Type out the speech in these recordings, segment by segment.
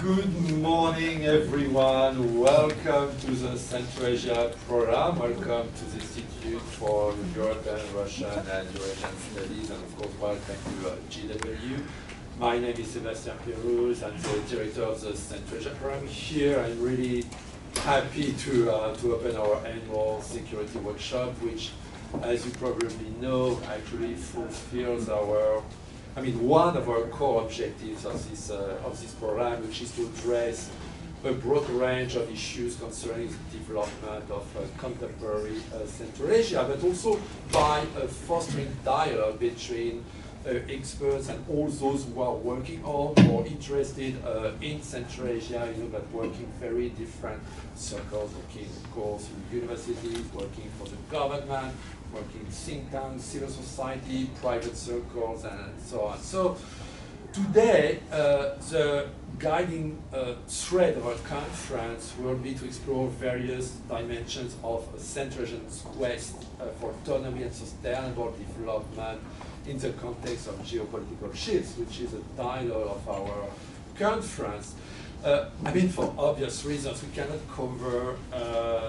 Good morning, everyone. Welcome to the Central Asia program. Welcome to the Institute for European, Russian, and Eurasian Studies, and of course, welcome to GW. My name is Semiquincentennial. I'm the director of the Central Asia program here. I'm really happy to open our annual security workshop, which, as you probably know, actually fulfills one of our core objectives of this program, which is to address a broad range of issues concerning the development of contemporary Central Asia, but also by fostering dialogue between experts and all those who are working on or interested in Central Asia, but working very different circles, working, of course, in universities, working for the government, working in think tanks, civil society, private circles, and so on. So today, the guiding thread of our conference will be to explore various dimensions of Central Asia's quest for autonomy and sustainable development in the context of geopolitical shifts, which is a dialogue of our conference. For obvious reasons, we cannot cover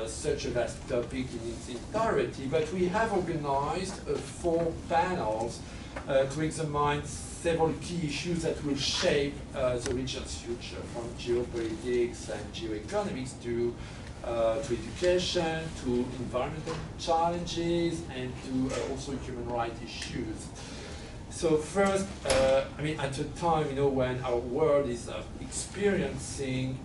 such a vast topic in its entirety, but we have organized 4 panels to examine several key issues that will shape the region's future, from geopolitics and geoeconomics to education, to environmental challenges, and to also human rights issues. So first, at a time, when our world is experiencing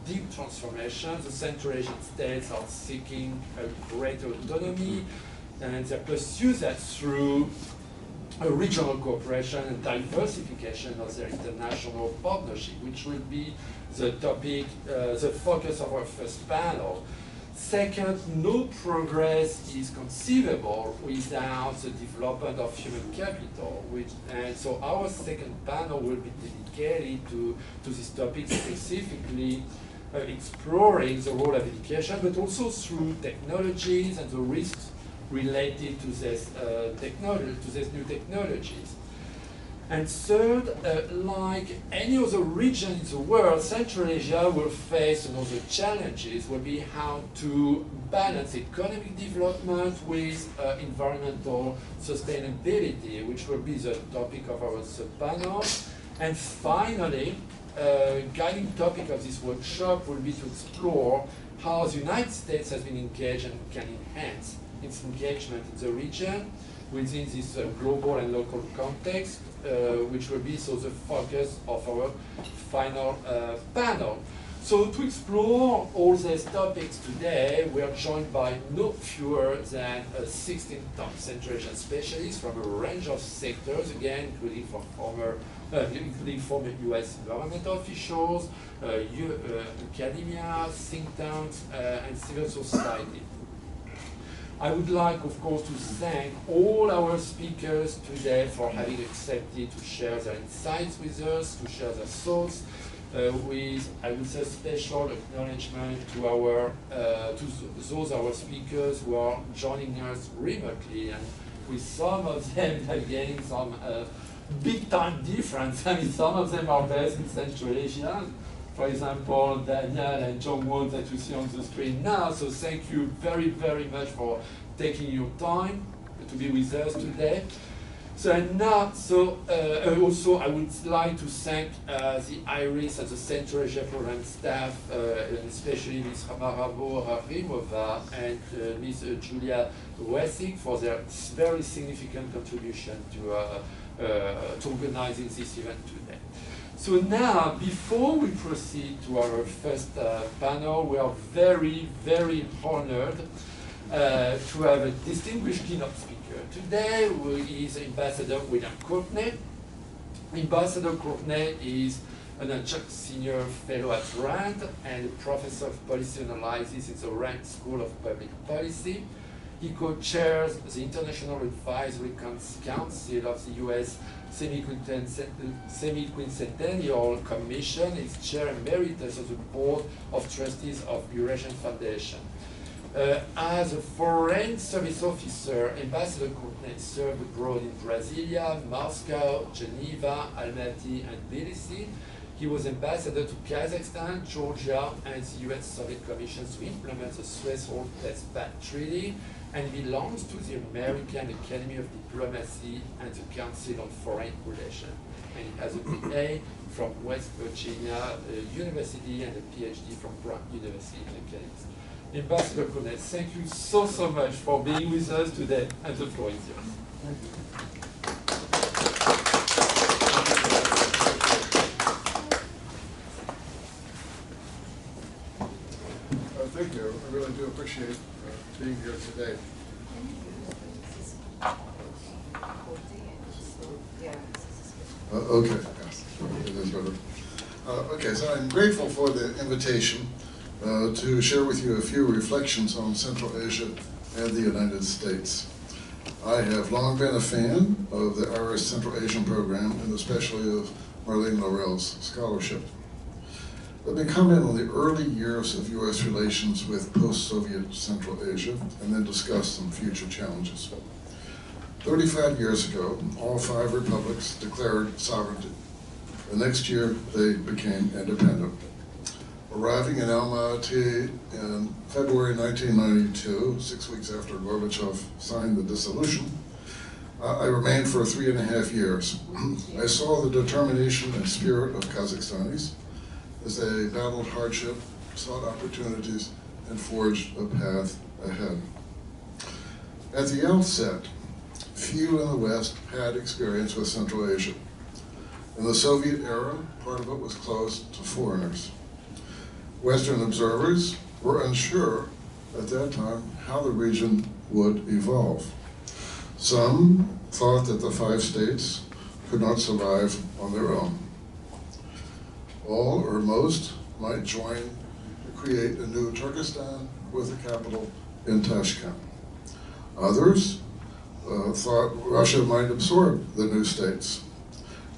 deep transformation, the Central Asian states are seeking a greater autonomy, and they pursue that through a regional cooperation and diversification of their international partnership, which will be the topic, the focus of our first panel. Second, no progress is conceivable without the development of human capital, and so our second panel will be dedicated to this topic, specifically exploring the role of education, but also through technologies and the risks related to this new technologies. And third, like any other region in the world, Central Asia will face another challenges, will be how to balance economic development with environmental sustainability, which will be the topic of our sub-panel. And finally, guiding topic of this workshop will be to explore how the United States has been engaged and can enhance its engagement in the region within this global and local context, which will be the focus of our final panel. So to explore all these topics today, we are joined by no fewer than 16 top Central Asian specialists from a range of sectors, again, including former U.S. government officials, academia, think tanks, and civil society. I would like, of course, to thank all our speakers today for having accepted to share their insights with us, to share their thoughts, with, I would say, special acknowledgement to those our speakers who are joining us remotely, and with some of them navigating some big time difference. Some of them are based in Central Asia. For example, Daniel and John Won that you see on the screen now. So thank you very, very much for taking your time to be with us today. So and now, also I would like to thank the IRIS and the Central Asia program staff, and especially Ms. Marabo Harimova and Ms. Julia Wessig for their very significant contribution to organizing this event today. So now, before we proceed to our first panel, we are very, very honored to have a distinguished keynote speaker. Today is Ambassador William Courtney. Ambassador Courtney is an adjunct senior fellow at RAND and a professor of policy analysis in the RAND School of Public Policy. He co-chairs the International Advisory Council of the U.S. Semiquincentennial Commission. He's chair-emeritus of the Board of Trustees of Eurasia Foundation. As a foreign service officer, Ambassador Courtney served abroad in Brasilia, Moscow, Geneva, Almaty, and Tbilisi. He was ambassador to Kazakhstan, Georgia, and the U.S. Soviet Commission to implement the Threshold Test Ban Treaty, and belongs to the American Academy of Diplomacy and the Council on Foreign Relations. And he has a BA from West Virginia University and a PhD from Brown University in Economics. Ambassador Courtney, thank you so much for being with us today, and the floor is yours. Thank you. Thank you. I really do appreciate being here today. Okay. It is better. Okay, so I'm grateful for the invitation to share with you a few reflections on Central Asia and the United States. I have long been a fan of the Irish Central Asian program, and especially of Marlene Laurel's scholarship. Let me comment on the early years of U.S. relations with post-Soviet Central Asia, and then discuss some future challenges. 35 years ago, all 5 republics declared sovereignty. The next year, they became independent. Arriving in Almaty in February 1992, 6 weeks after Gorbachev signed the dissolution, I remained for 3.5 years. I saw the determination and spirit of Kazakhstanis as they battled hardship, sought opportunities, and forged a path ahead. At the outset, few in the West had experience with Central Asia. In the Soviet era, part of it was closed to foreigners. Western observers were unsure at that time how the region would evolve. Some thought that the 5 states could not survive on their own. All or most might join to create a new Turkestan with a capital in Tashkent. Others thought Russia might absorb the new states.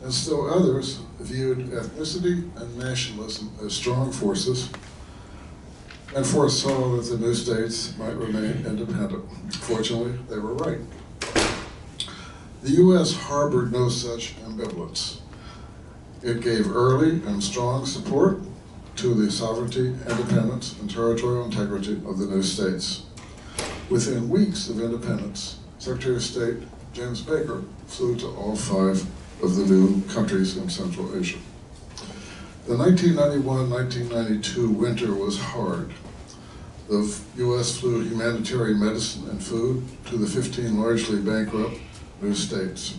And still others viewed ethnicity and nationalism as strong forces and foresaw that the new states might remain independent. Fortunately, they were right. The U.S. harbored no such ambivalence. It gave early and strong support to the sovereignty, independence, and territorial integrity of the new states. Within weeks of independence, Secretary of State James Baker flew to all 5 of the new countries in Central Asia. The 1991-1992 winter was hard. The U.S. flew humanitarian medicine and food to the 15 largely bankrupt new states.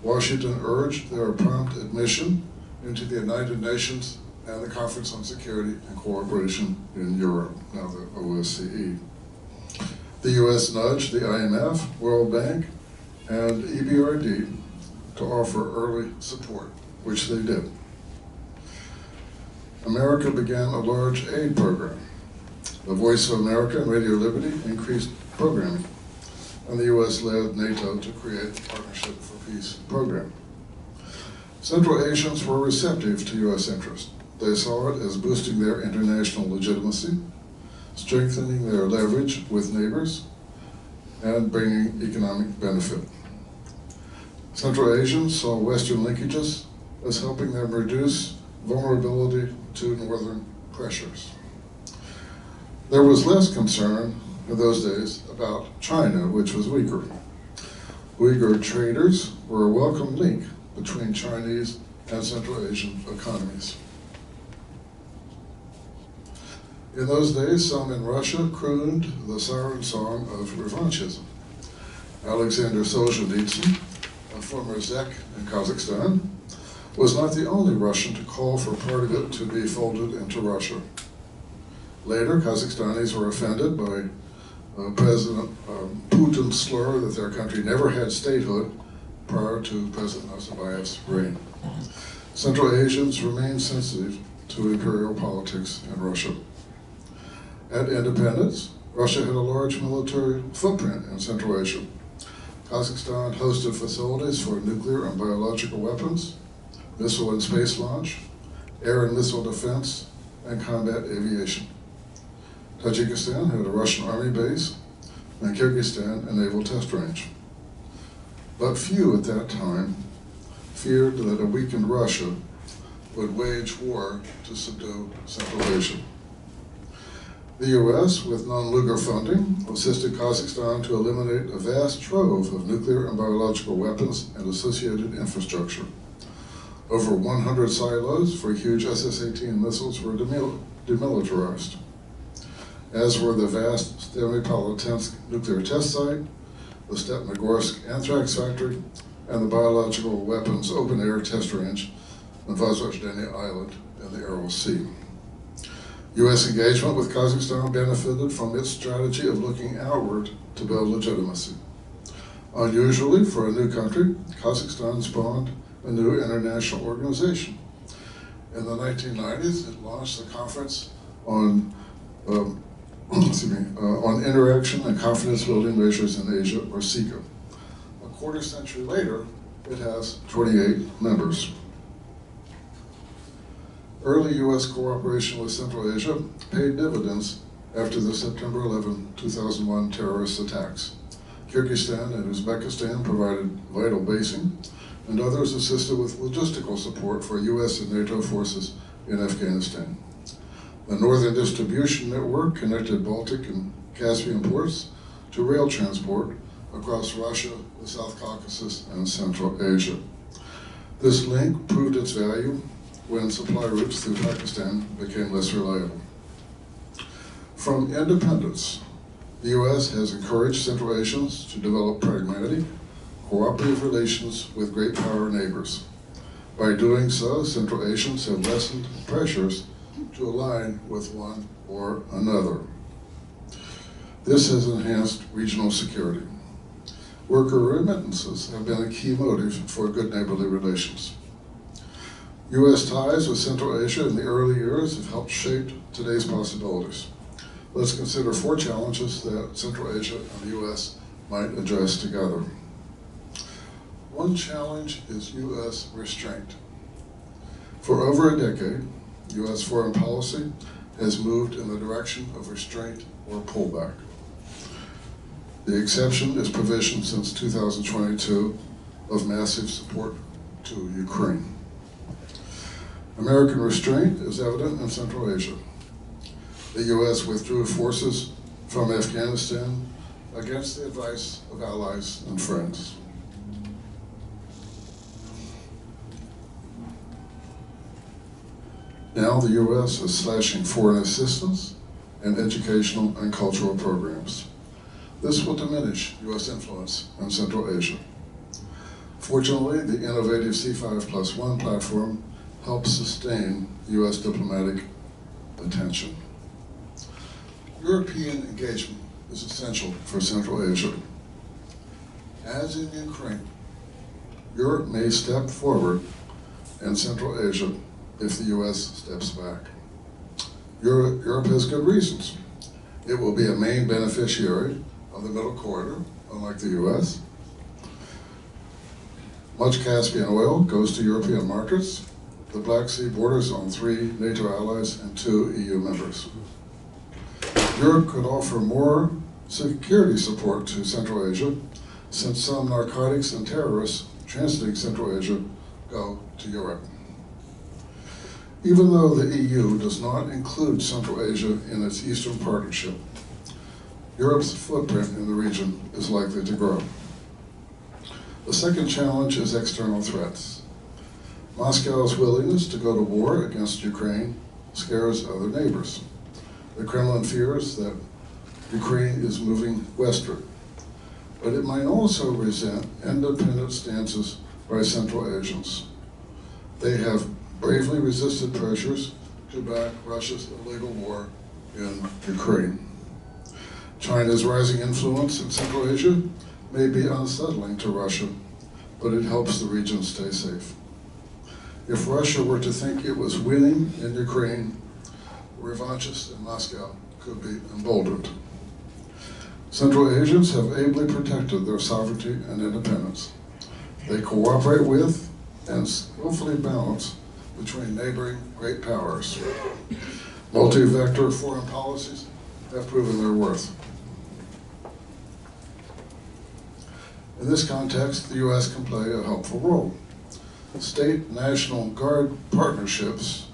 Washington urged their prompt admission into the United Nations and the Conference on Security and Cooperation in Europe, now the OSCE. The U.S. nudged the IMF, World Bank, and EBRD to offer early support, which they did. America began a large aid program. The Voice of America and Radio Liberty increased programming, and the U.S. led NATO to create the Partnership for Peace program. Central Asians were receptive to U.S. interest. They saw it as boosting their international legitimacy, strengthening their leverage with neighbors, and bringing economic benefit. Central Asians saw Western linkages as helping them reduce vulnerability to Northern pressures. There was less concern in those days about China, which was weaker. Uyghur traders were a welcome link between Chinese and Central Asian economies. In those days, some in Russia crooned the siren song of revanchism. Alexander Solzhenitsyn, a former Zek in Kazakhstan, was not the only Russian to call for part of it to be folded into Russia. Later, Kazakhstanis were offended by President Putin's slur that their country never had statehood prior to President Nazarbayev's reign. Central Asians remained sensitive to imperial politics in Russia. At independence, Russia had a large military footprint in Central Asia. Kazakhstan hosted facilities for nuclear and biological weapons, missile and space launch, air and missile defense, and combat aviation. Tajikistan had a Russian army base, and Kyrgyzstan a naval test range. But few at that time feared that a weakened Russia would wage war to subdue Central Asia. The U.S., with non-Lugar funding, assisted Kazakhstan to eliminate a vast trove of nuclear and biological weapons and associated infrastructure. Over 100 silos for huge SS-18 missiles were demilitarized, as were the vast Semiquincentennial nuclear test site, the Stepnogorsk anthrax factory, and the biological weapons open-air test range on Vozrozhdenie Island in the Aral Sea. U.S. engagement with Kazakhstan benefited from its strategy of looking outward to build legitimacy. Unusually for a new country, Kazakhstan spawned a new international organization. In the 1990s, it launched the Conference on on Interaction and Confidence Building Measures in Asia, or CICA. A quarter century later, it has 28 members. Early U.S. cooperation with Central Asia paid dividends after the September 11, 2001 terrorist attacks. Kyrgyzstan and Uzbekistan provided vital basing, and others assisted with logistical support for U.S. and NATO forces in Afghanistan. The Northern Distribution Network connected Baltic and Caspian ports to rail transport across Russia, the South Caucasus, and Central Asia. This link proved its value when supply routes through Pakistan became less reliable. From independence, the U.S. has encouraged Central Asians to develop pragmatic, cooperative relations with great power neighbors. By doing so, Central Asians have lessened pressures to align with one or another. This has enhanced regional security. Worker remittances have been a key motive for good neighborly relations. U.S. ties with Central Asia in the early years have helped shape today's possibilities. Let's consider 4 challenges that Central Asia and the U.S. might address together. One challenge is U.S. restraint. For over a decade, U.S. foreign policy has moved in the direction of restraint or pullback. The exception is provision since 2022 of massive support to Ukraine. American restraint is evident in Central Asia. The U.S. withdrew forces from Afghanistan against the advice of allies and friends. Now the U.S. is slashing foreign assistance and educational and cultural programs. This will diminish U.S. influence in Central Asia. Fortunately, the innovative C5+1 platform helps sustain U.S. diplomatic attention. European engagement is essential for Central Asia. As in Ukraine, Europe may step forward in Central Asia if the U.S. steps back. Europe has good reasons. It will be a main beneficiary of the Middle Corridor, unlike the U.S. Much Caspian oil goes to European markets. The Black Sea borders on 3 NATO allies and 2 EU members. Europe could offer more security support to Central Asia, since some narcotics and terrorists transiting Central Asia go to Europe. Even though the EU does not include Central Asia in its Eastern Partnership, Europe's footprint in the region is likely to grow. The second challenge is external threats. Moscow's willingness to go to war against Ukraine scares other neighbors. The Kremlin fears that Ukraine is moving westward, but it might also resent independent stances by Central Asians. They have bravely resisted pressures to back Russia's illegal war in Ukraine. China's rising influence in Central Asia may be unsettling to Russia, but it helps the region stay safe. If Russia were to think it was winning in Ukraine, revanchists in Moscow could be emboldened. Central Asians have ably protected their sovereignty and independence. They cooperate with and skillfully balance between neighboring great powers. Multi-vector foreign policies have proven their worth. In this context, the U.S. can play a helpful role. state-national guard partnerships,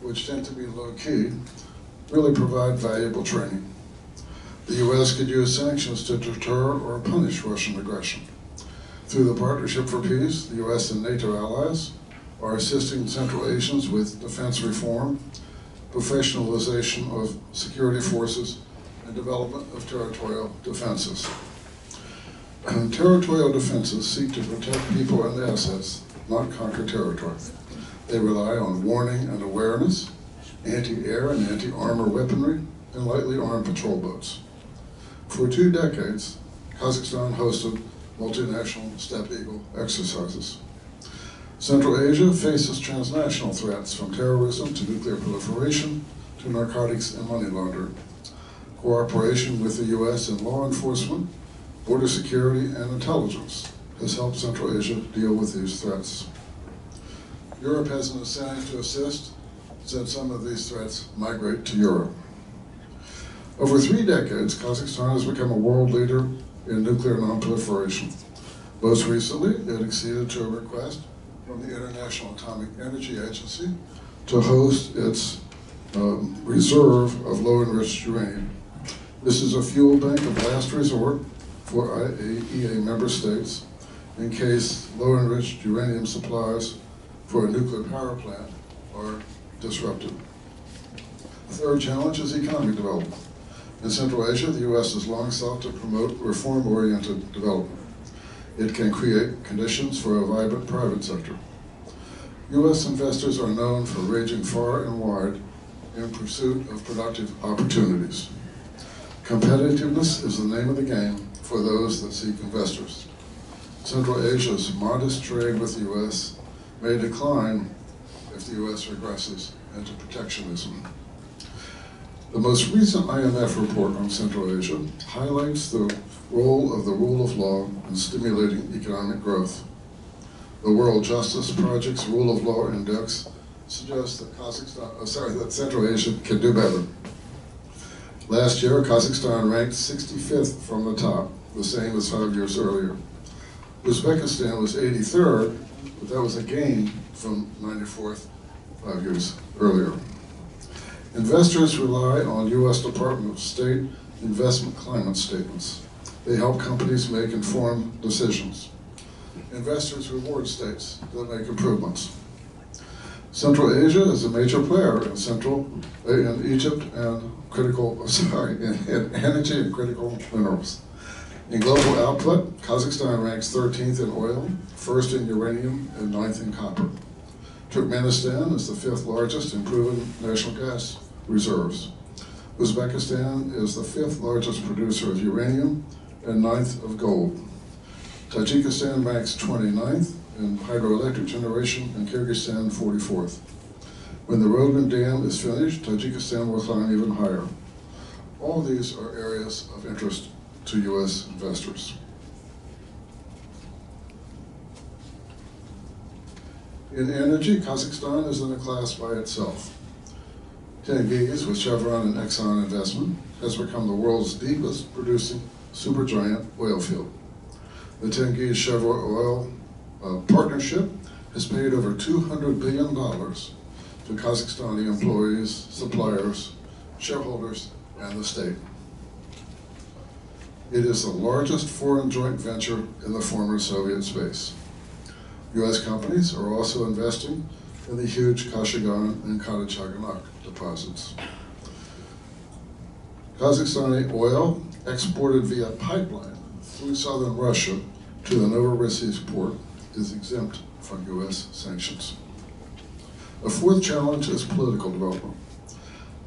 which tend to be low-key, really provide valuable training. The U.S. could use sanctions to deter or punish Russian aggression. Through the Partnership for Peace, the U.S. and NATO allies are assisting Central Asians with defense reform, professionalization of security forces, and development of territorial defenses. Territorial defenses seek to protect people and assets, not conquer territory. They rely on warning and awareness, anti-air and anti-armor weaponry, and lightly armed patrol boats. For 2 decades, Kazakhstan hosted multinational Steppe Eagle exercises. Central Asia faces transnational threats from terrorism to nuclear proliferation to narcotics and money laundering. Cooperation with the U.S. in law enforcement, border security, and intelligence has helped Central Asia deal with these threats. Europe has an incentive to assist, since some of these threats migrate to Europe. Over 3 decades, Kazakhstan has become a world leader in nuclear non-proliferation. Most recently, it acceded to a request from the International Atomic Energy Agency to host its reserve of low-enriched uranium. This is a fuel bank of last resort for IAEA member states in case low-enriched uranium supplies for a nuclear power plant are disrupted. The third challenge is economic development. In Central Asia, the U.S. has long sought to promote reform-oriented development. It can create conditions for a vibrant private sector. U.S. investors are known for ranging far and wide in pursuit of productive opportunities. Competitiveness is the name of the game for those that seek investors. Central Asia's modest trade with the U.S. may decline if the U.S. regresses into protectionism. The most recent IMF report on Central Asia highlights the role of the rule of law in stimulating economic growth. The World Justice Project's Rule of Law Index suggests that that Central Asia can do better. Last year, Kazakhstan ranked 65th from the top, the same as 5 years earlier. Uzbekistan was 83rd, but that was a gain from 94th 5 years earlier. Investors rely on U.S. Department of State investment climate statements. They help companies make informed decisions. Investors reward states that make improvements. Central Asia is a major player in Egypt and in energy and critical minerals. In global output, Kazakhstan ranks 13th in oil, 1st in uranium, and 9th in copper. Turkmenistan is the 5th largest in proven natural gas reserves. Uzbekistan is the 5th largest producer of uranium and 9th of gold. Tajikistan ranks 29th in hydroelectric generation and Kyrgyzstan 44th. When the Rogan Dam is finished, Tajikistan will climb even higher. All these are areas of interest to U.S. investors. In energy, Kazakhstan is in a class by itself. Tengiz, with Chevron and Exxon investment, has become the world's deepest producing supergiant oil field. The Tengiz-Chevron oil partnership has paid over $200 billion to Kazakhstani employees, suppliers, shareholders, and the state. It is the largest foreign joint venture in the former Soviet space. U.S. companies are also investing in the huge Kashagan and Karachaganak deposits. Kazakhstani oil exported via pipeline through southern Russia to the Novorossiysk port is exempt from U.S. sanctions. A fourth challenge is political development.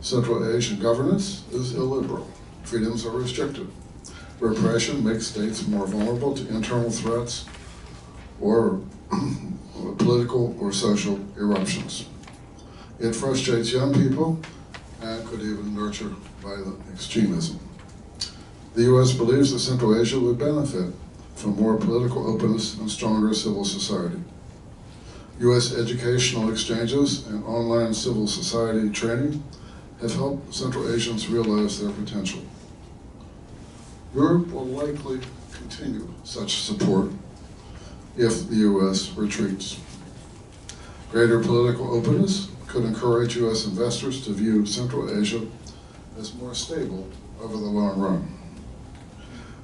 Central Asian governance is illiberal. Freedoms are restricted. Repression makes states more vulnerable to internal threats or political or social eruptions. It frustrates young people and could even nurture violent extremism. The U.S. believes that Central Asia would benefit from more political openness and stronger civil society. U.S. educational exchanges and online civil society training have helped Central Asians realize their potential. Europe will likely continue such support if the U.S. retreats. Greater political openness could encourage U.S. investors to view Central Asia as more stable over the long run.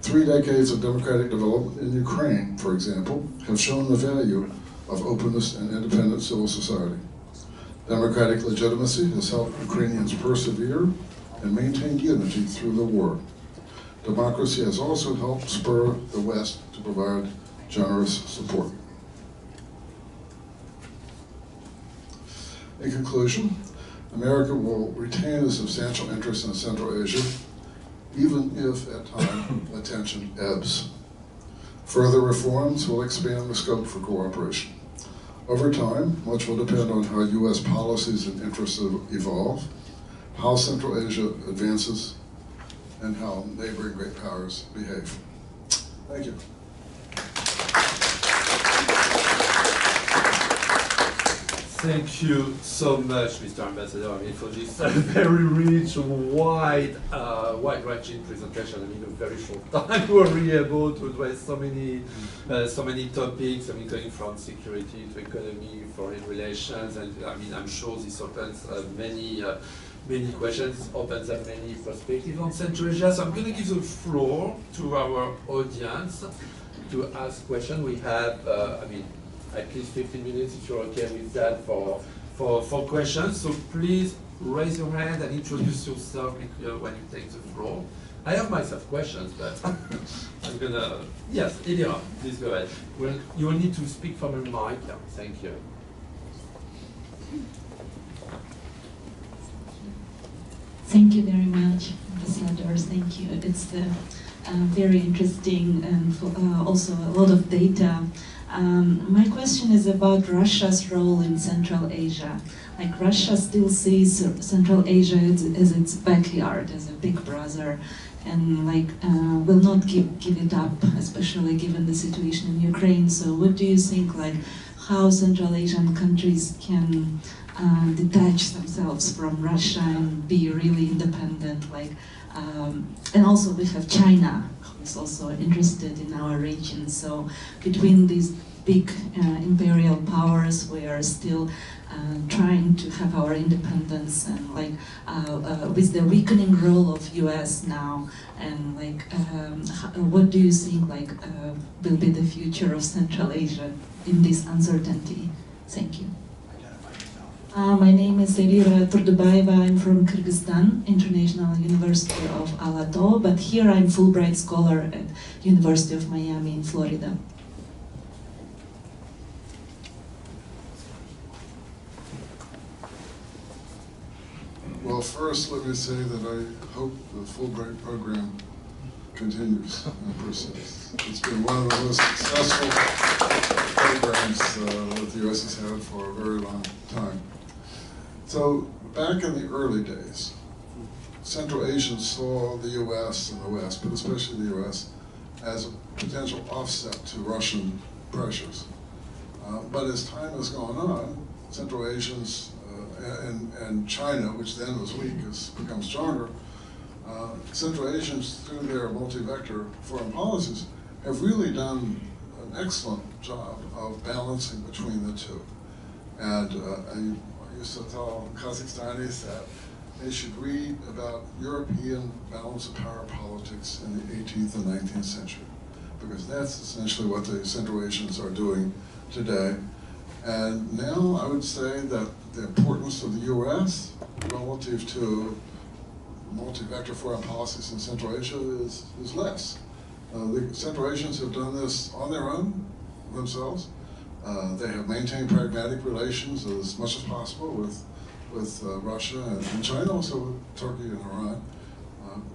3 decades of democratic development in Ukraine, for example, have shown the value of openness and independent civil society. Democratic legitimacy has helped Ukrainians persevere and maintain unity through the war. Democracy has also helped spur the West to provide generous support. In conclusion, America will retain a substantial interest in Central Asia, even if at times attention ebbs. Further reforms will expand the scope for cooperation. Over time, much will depend on how U.S. policies and interests evolve, how Central Asia advances, and how neighboring great powers behave. Thank you. Thank you so much, Mr. Ambassador, for this very rich, wide-ranging presentation. In a very short time, we were really able to address so many topics. Going from security to economy, foreign relations, and I'm sure this opens many questions, opens up many perspectives on Central Asia. So I'm going to give the floor to our audience to ask questions. We have, at least 15 minutes, if you're okay with that, for questions. So please raise your hand and introduce yourself when you take the floor. I have myself questions, but I'm gonna, yes, Ilya, please go ahead. Well, you will need to speak from a mic. Yeah, thank you. Thank you very much, ambassadors. Thank you. It's very interesting and also a lot of data. My question is about Russia's role in Central Asia. Like, Russia still sees Central Asia as its backyard, as a big brother, and will not give it up, especially given the situation in Ukraine. So what do you think, how Central Asian countries can detach themselves from Russia and be really independent? And also we have China, who's also interested in our region. So between these big imperial powers, we are still trying to have our independence, and with the weakening role of U.S. now, and what do you think will be the future of Central Asia in this uncertainty? Thank you. My name is Elira Turdubayeva. I'm from Kyrgyzstan, International University of Almaty, but here I'm Fulbright Scholar at University of Miami in Florida. Well, first, let me say that I hope the Fulbright program continues and persists. It's been one of the most successful programs that the U.S. has had for a very long time. So, back in the early days, Central Asians saw the U.S. and the West, but especially the U.S., as a potential offset to Russian pressures. But as time has gone on, Central Asians and China, which then was weak, has become stronger. Central Asians, through their multi-vector foreign policies, have really done an excellent job of balancing between the two. And I used to tell Kazakhstanis that they should read about European balance of power politics in the 18th and 19th century, because that's essentially what the Central Asians are doing today. And now I would say that the importance of the U.S. relative to multi-vector foreign policies in Central Asia is less. The Central Asians have done this on their own, themselves. They have maintained pragmatic relations as much as possible with Russia and China, also with Turkey and Iran.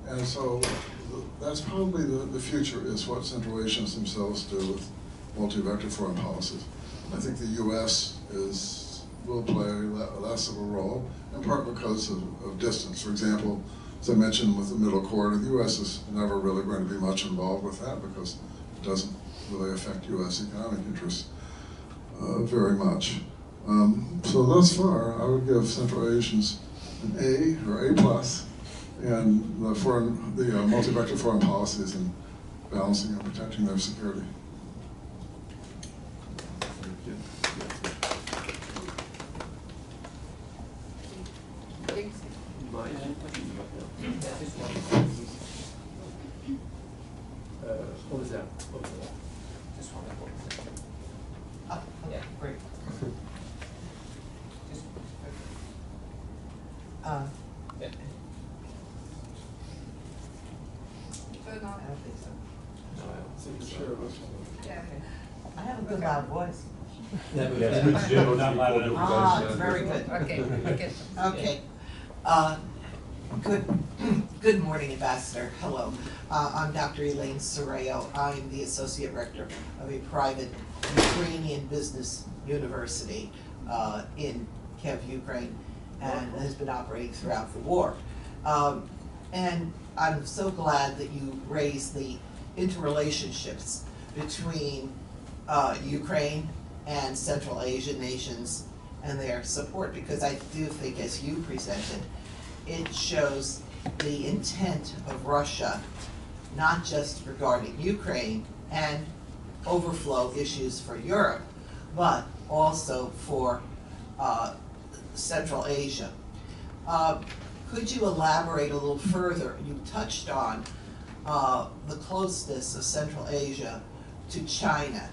And so that's probably the future, is what Central Asians themselves do with multi-vector foreign policies. I think the U.S. will play less of a role, in part because of distance. For example, as I mentioned with the Middle Corridor, the U.S. is never really going to be much involved with that because it doesn't really affect U.S. economic interests very much. So thus far, I would give Central Asians an A or A+, and the multi-vector foreign policies and balancing and protecting their security. mind. Over there. Just one. Oh, yeah, great. Just, Yeah. I don't think so. No, I don't think so. Yeah. I have a good loud voice. Yeah, but it's good, not loud enough. Ah, it's very good. Okay, okay. Okay. Good morning, Ambassador. Hello. I'm Dr. Elaine Soreo. I'm the Associate Rector of a private Ukrainian business university in Kiev, Ukraine, and has been operating throughout the war. And I'm so glad that you raised the interrelationships between Ukraine and Central Asian nations and their support, because I do think, as you presented, it shows the intent of Russia, not just regarding Ukraine and overflow issues for Europe, but also for Central Asia. Could you elaborate a little further? You touched on the closeness of Central Asia to China.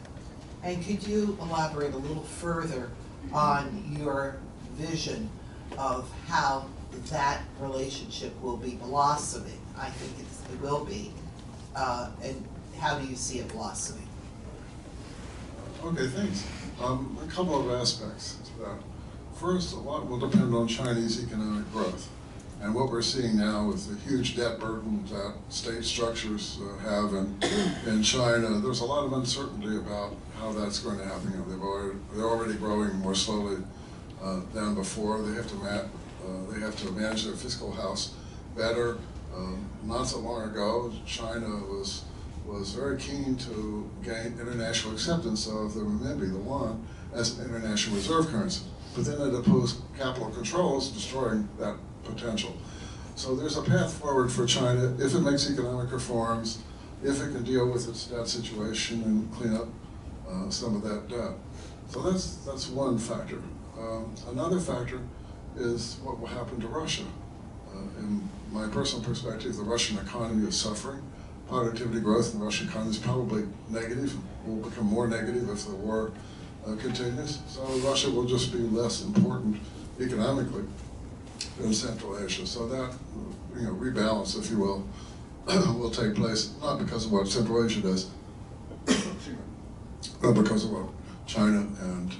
And could you elaborate a little further on your vision of how that relationship will be blossoming? I think it will be. And how do you see it blossoming? Okay, thanks. A couple of aspects to that. First, a lot will depend on Chinese economic growth. And what we're seeing now with the huge debt burden that state structures have in China, there's a lot of uncertainty about how that's going to happen. You know, they're already growing more slowly than before. They have to manage their fiscal house better. Not so long ago, China was very keen to gain international acceptance of the renminbi, the yuan, as an international reserve currency. But then it opposed capital controls, destroying that potential. So there's a path forward for China if it makes economic reforms, if it can deal with its debt situation and clean up some of that debt. So that's one factor. Another factor is what will happen to Russia. In my personal perspective, the Russian economy is suffering. Productivity growth in the Russian economy is probably negative, will become more negative if the war continues. So Russia will just be less important economically in Central Asia. So that, rebalance, if you will, will take place, not because of what Central Asia does, but because of what China and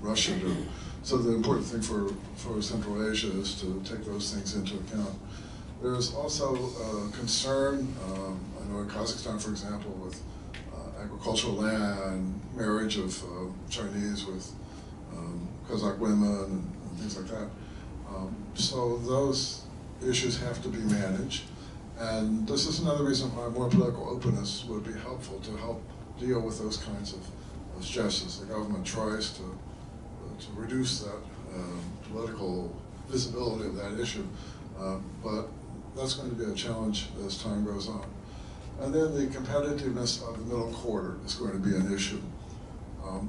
Russia do. So the important thing for Central Asia is to take those things into account. There's also concern, I know in Kazakhstan, for example, with agricultural land, marriage of Chinese with Kazakh women and things like that. So those issues have to be managed. And this is another reason why more political openness would be helpful to help deal with those kinds of stresses. The government tries to reduce that political visibility of that issue, but that's going to be a challenge as time goes on. And then the competitiveness of the middle quarter is going to be an issue. Up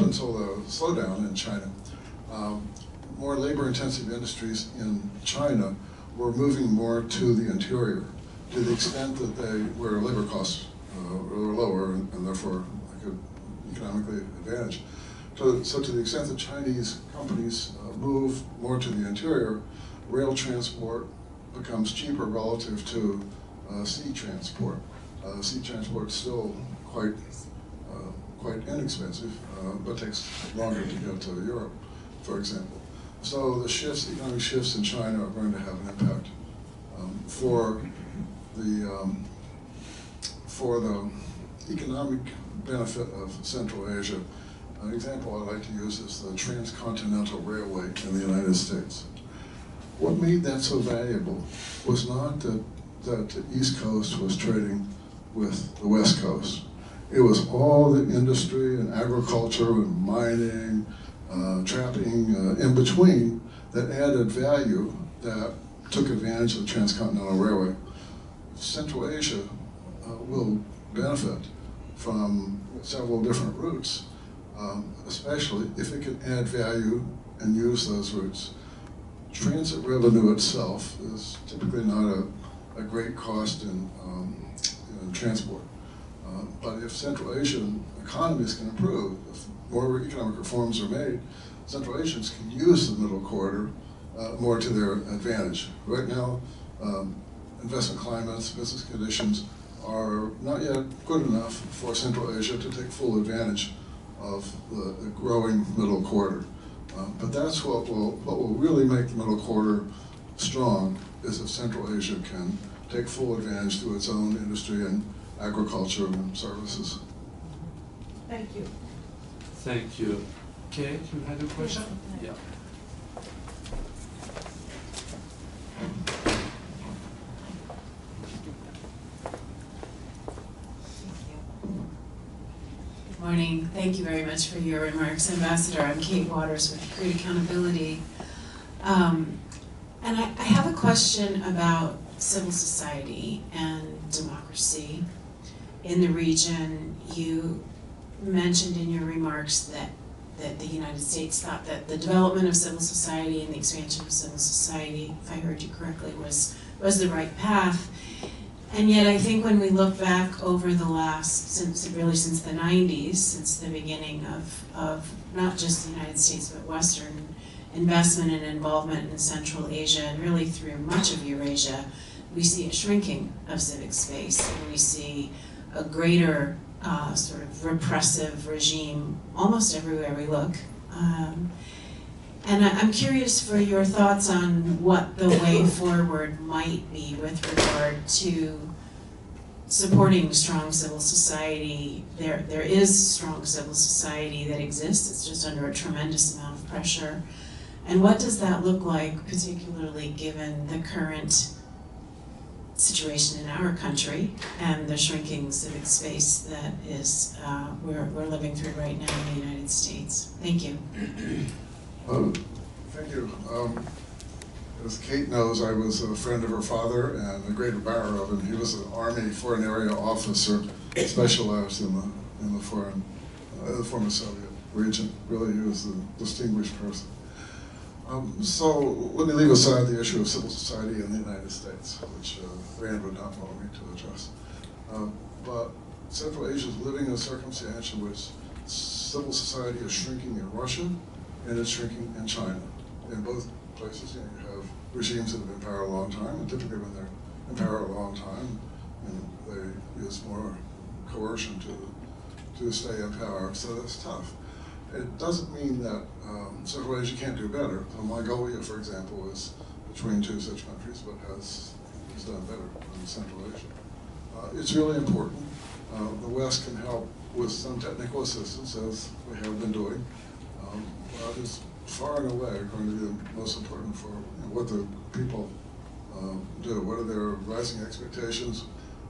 until the slowdown in China, more labor-intensive industries in China were moving more to the interior, to the extent that where labor costs were lower and therefore they could economically advantage. So to the extent that Chinese companies move more to the interior, rail transport becomes cheaper relative to sea transport. Sea transport is still quite inexpensive, but takes longer to get to Europe, for example. So the economic shifts in China are going to have an impact for the economic benefit of Central Asia. An example I like to use is the transcontinental railway in the United States. What made that so valuable was not that the East Coast was trading with the West Coast. It was all the industry and agriculture and mining, trapping in between that added value that took advantage of the transcontinental railway. Central Asia will benefit from several different routes, especially if it can add value and use those routes. transit revenue itself is typically not a great cost in transport. But if Central Asian economies can improve, if more economic reforms are made, Central Asians can use the middle corridor more to their advantage. Right now, investment climates, business conditions are not yet good enough for Central Asia to take full advantage of the growing middle corridor. But that's what will really make the middle corridor strong, is if Central Asia can take full advantage through its own industry and agriculture and services. Thank you. Thank you. Kate, you had a question? Yeah. Good morning. Thank you very much for your remarks, Ambassador. I'm Kate Waters with Great Accountability. And I have a question about civil society and democracy in the region. You mentioned in your remarks that the United States thought that the development of civil society and the expansion of civil society, if I heard you correctly, was the right path. And yet I think when we look back over the last, since the 90s, since the beginning of not just the United States but Western investment and involvement in Central Asia and really through much of Eurasia, we see a shrinking of civic space, and we see a greater sort of repressive regime almost everywhere we look. And I'm curious for your thoughts on what the way forward might be with regard to supporting strong civil society. There is strong civil society that exists, it's just under a tremendous amount of pressure. And what does that look like, particularly given the current situation in our country and the shrinking civic space that is we're living through right now in the United States? Thank you. Thank you. As Kate knows, I was a friend of her father and a great admirer of him. He was an Army Foreign Area officer, specialized in the former Soviet region. Really, he was a distinguished person. So let me leave aside the issue of civil society in the United States, which Rand would not want me to address. But Central Asia is living in a circumstance in which civil society is shrinking in Russia and it's shrinking in China. In both places, you have regimes that have been in power a long time, and typically when they're in power a long time, they use more coercion to stay in power, so that's tough. It doesn't mean that Central Asia can't do better. Mongolia, for example, is between two such countries, but has done better than Central Asia. It's really important. The West can help with some technical assistance, as we have been doing. But it's far and away going to be the most important for what the people do. What are their rising expectations?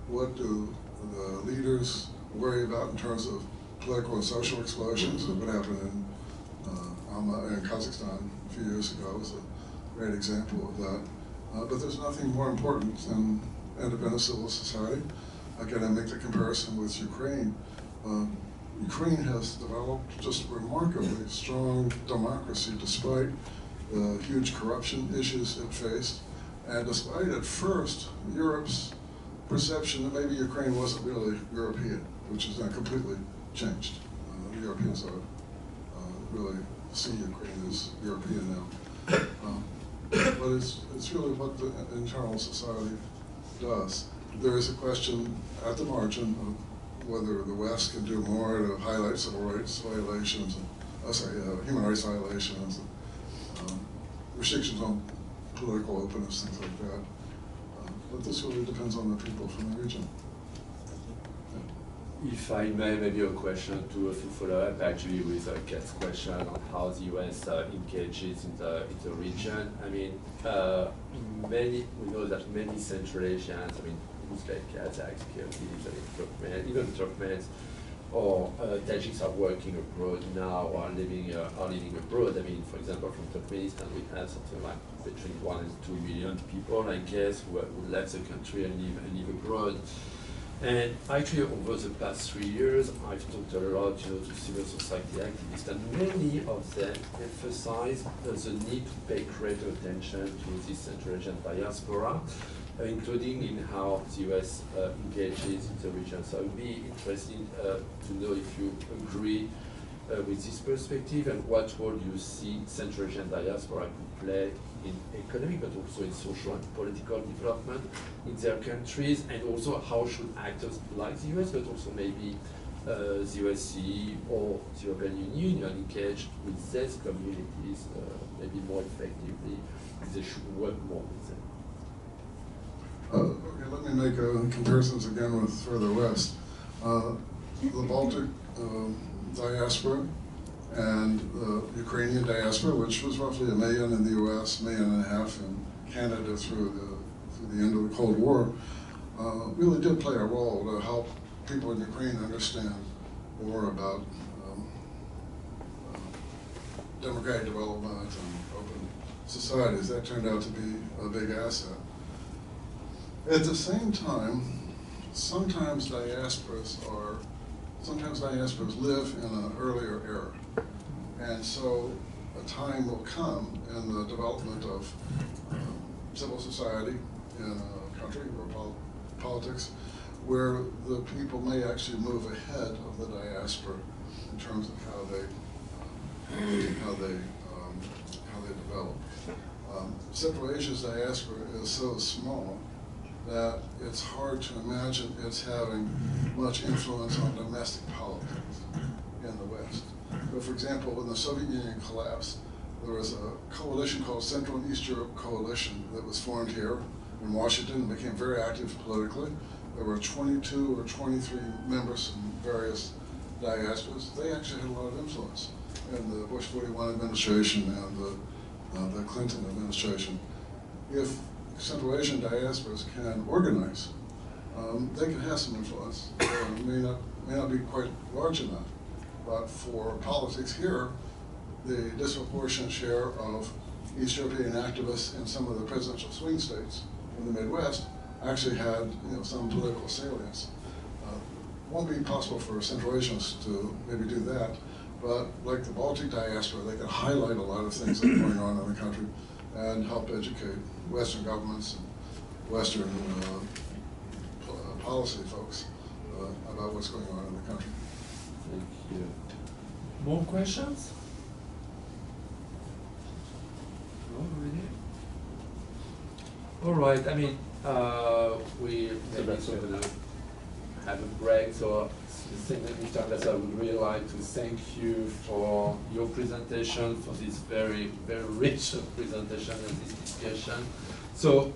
What do the leaders worry about in terms of political and social explosions? What happened in Kazakhstan a few years ago was a great example of that. But there's nothing more important than independent civil society. Again, I make the comparison with Ukraine. Ukraine has developed just remarkably strong democracy despite the huge corruption issues it faced, and despite at first Europe's perception that maybe Ukraine wasn't really European, which has now completely changed. The Europeans really see Ukraine as European now. But it's really what the internal society does. There is a question at the margin of whether the West can do more to highlight civil rights violations, and, human rights violations, and restrictions on political openness, things like that. But this really depends on the people from the region. If I may, maybe a question to follow up actually with Kate's question on how the U.S. engages in the region. I mean, we know that many Central Asians, I mean, like Kazakhs, Kyrgyz, even Turkmens or Tajiks are working abroad now or are living abroad. I mean, for example, from Turkmenistan, we have something like between 1 and 2 million people, I guess, who left the country and live abroad. And actually, over the past 3 years, I've talked a lot, to civil society activists, and many of them emphasize the need to pay greater attention to this Central Asian diaspora, including in how the U.S. engages in the region. So I'd be interested to know if you agree with this perspective, and what role you see Central Asian diaspora could play in economic, but also in social and political development in their countries, and also how should actors like the US, but also maybe the USC or the European Union engage with these communities maybe more effectively, if they should work more with them. Okay, let me make comparisons again with further west. The Baltic diaspora and the Ukrainian diaspora, which was roughly 1 million in the US, 1.5 million in Canada through the end of the Cold War, really did play a role to help people in Ukraine understand more about democratic development and open societies. That turned out to be a big asset. At the same time, sometimes diasporas live in an earlier era. And so a time will come in the development of civil society in a country or politics where the people may actually move ahead of the diaspora in terms of how they develop. Central Asia's diaspora is so small that it's hard to imagine it's having much influence on domestic politics in the West. But for example, when the Soviet Union collapsed, there was a coalition called Central and East Europe Coalition that was formed here in Washington and became very active politically. There were 22 or 23 members from various diasporas. They actually had a lot of influence in the Bush 41 administration and the Clinton administration. If Central Asian diasporas can organize, they can have some influence. It may not be quite large enough, but for politics here, the disproportionate share of East European activists in some of the presidential swing states in the Midwest actually had some political salience. Won't be possible for Central Asians to maybe do that, but like the Baltic diaspora, they can highlight a lot of things that are going on in the country and help educate Western governments and Western policy folks about what's going on in the country. Thank you. More questions? No, really? All right, I mean, we maybe going to have a break, so Mr. Ambassador, I would really like to thank you for your presentation, for this very, very rich presentation and this discussion. So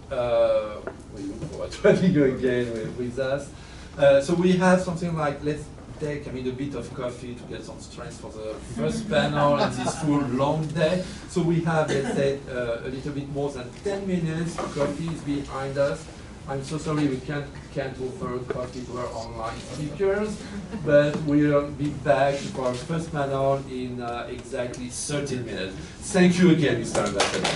we look forward to having you again with us. So we have something like, let's take a bit of coffee to get some strength for the first panel and this full long day. So we have, let's say, a little bit more than 10 minutes. Coffee is behind us. I'm so sorry we can't offer coffee to our online speakers, but we'll be back for our first panel in exactly 13 minutes. Thank you again, Mr. Ambassador.